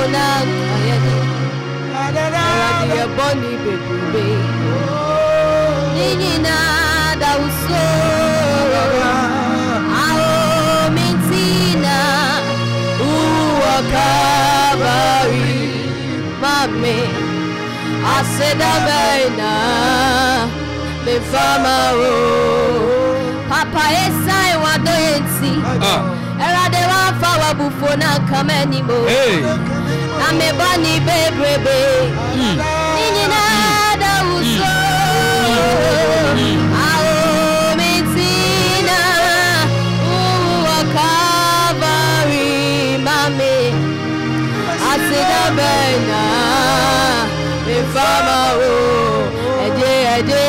na kayani Radia boni bebe Nini na da uso Ao mintina Uwakabari Mame Aseda bena Me fama o Papa esai wadoyensi Era de wa fa wa bufona kameni mo Na me bani bebe Nini na da uso Ao mitina Uwakabari Mame Aseda bena Me fama o Ede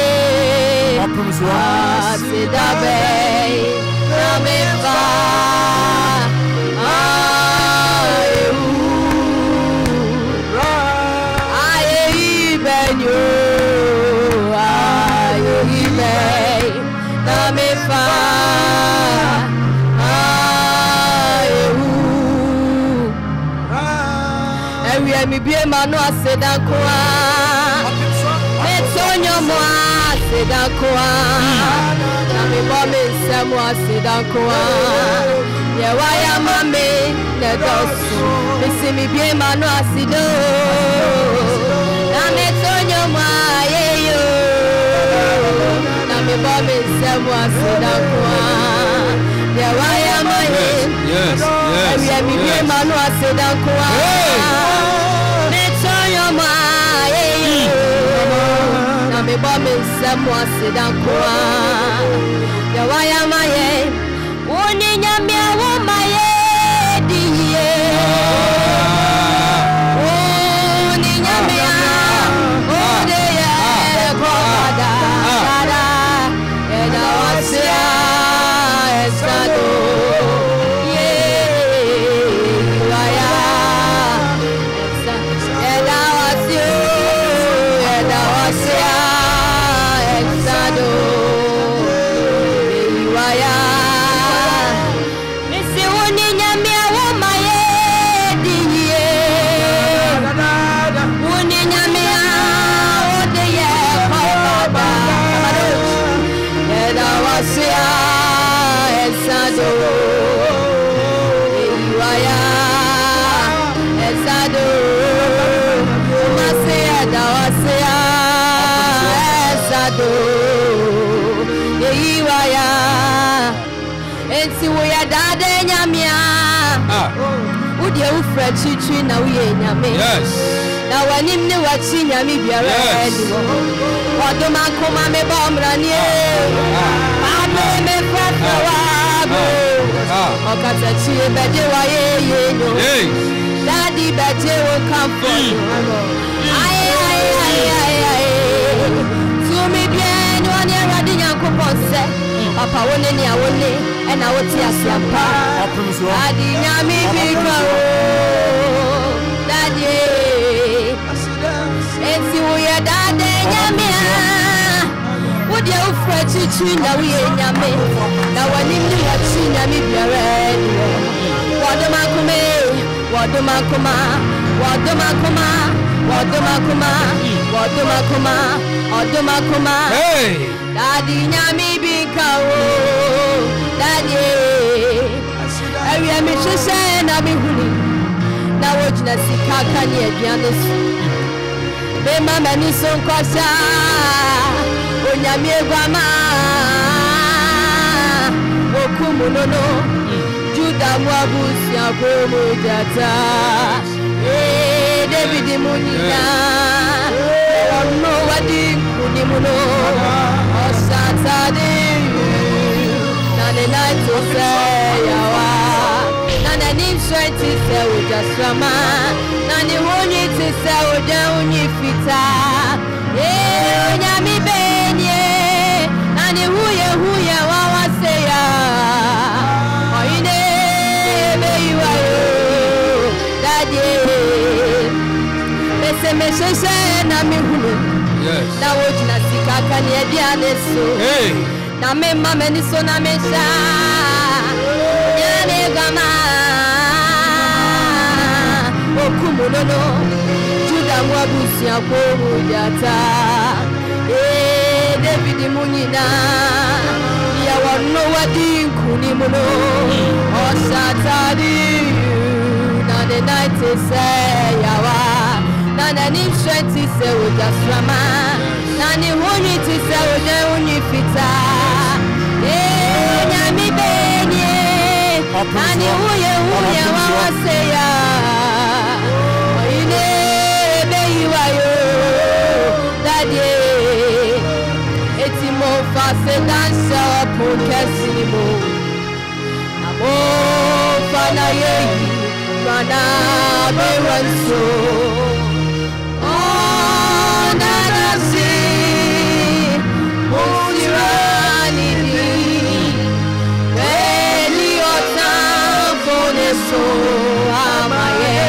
Aseda bena Na me fama Aye benyo Na me fama Ewe mi bie manu aseda kwa Metonyo mo aseda kwa Na me bome semo aseda kwa Yewa ya mame ne dosu Misi mi bie manu asido Na metonyo mo ayeyo Na me bome semo aseda kwa Yewa ya mame Ewe mi bie manu aseda kwa Me bomb in some was it on Kwa. The Wayamaye, Wooning Yamia, Womaye, dear. Wooning Yamia, oh, dear, Kwada, and I was here, Sado, and I was you, and I was here. Enti wo ya dade nyamia wo de wo fra chichi na wo ye nyame yes na wanim ne wachi nyame biara ani wo wodo makoma me ba omranie ame me fra wa go okata chi beje wa ye no daddy beje wo comfort ai to me bien no ne radi nyankopon se Papa wone ni awone e na woti asiampa adi nyami bika o daddy enti wo ya dade nyame wo de ufra chichi na wo ye nyame na wani ni wachi nyame biara ni wodomakoma hey daddy nyami bika o daddy mi sheshe na mi huli na wojina sikaka ni aduane su be mama ni son kwasa onyame egwama okumu nono juda mwabusi akomo jata David munina no wadi kunimuno osatade nane night to say yawa nane nim sweaty say we just rama nane wonyi to say we down you fita nyami benye nane huye wawa say ya oine be you are daddy me sheshe na mi hulu yes na wojina sikaka ni ediane so hey na me mama ni so na me sha nyane gama okumu no Juda mwabusia kwa jata David Munina ya wano wadi kunimuno Osatari na the night say yawa na the nimshenti se ujasrama na ni huni ti se uje fita nyami benye na ni huye wawaseya oine beyiwayo dadie eti mo fase dansa podcast mo amo fana yeyi mana bewanso oh nana si musirani di beli otan foneso amaye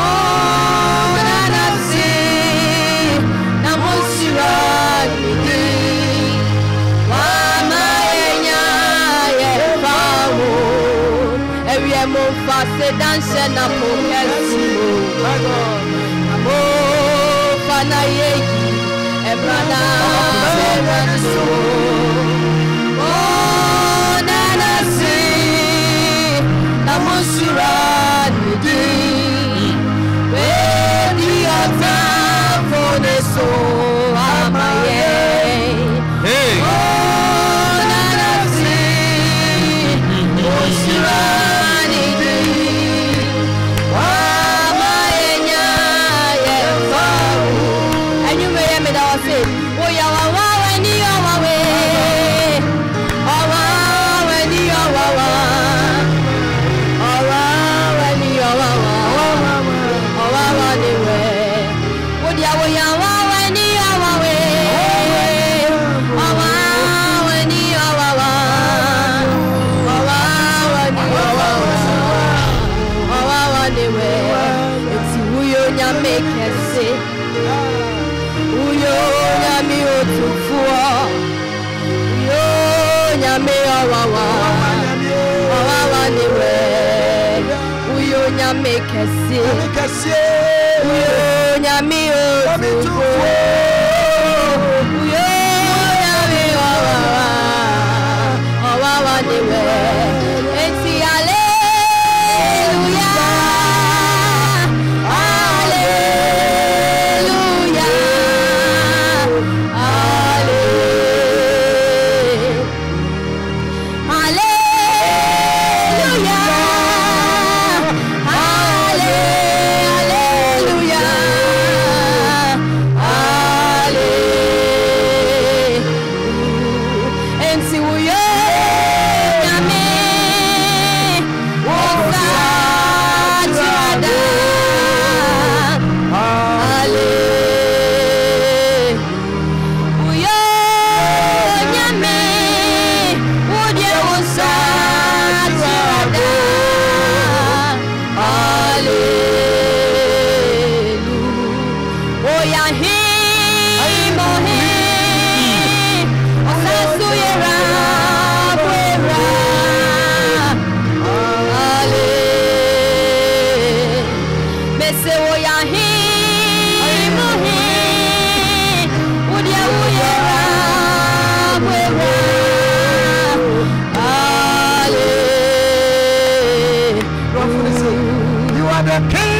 oh nana si na musirani di mo fase danse na pokesi mo fana yeyi ebrana bewanso oh nana si na musura nidi wedi ota foneso amaye oh nana si musura make a see, nyami o the king.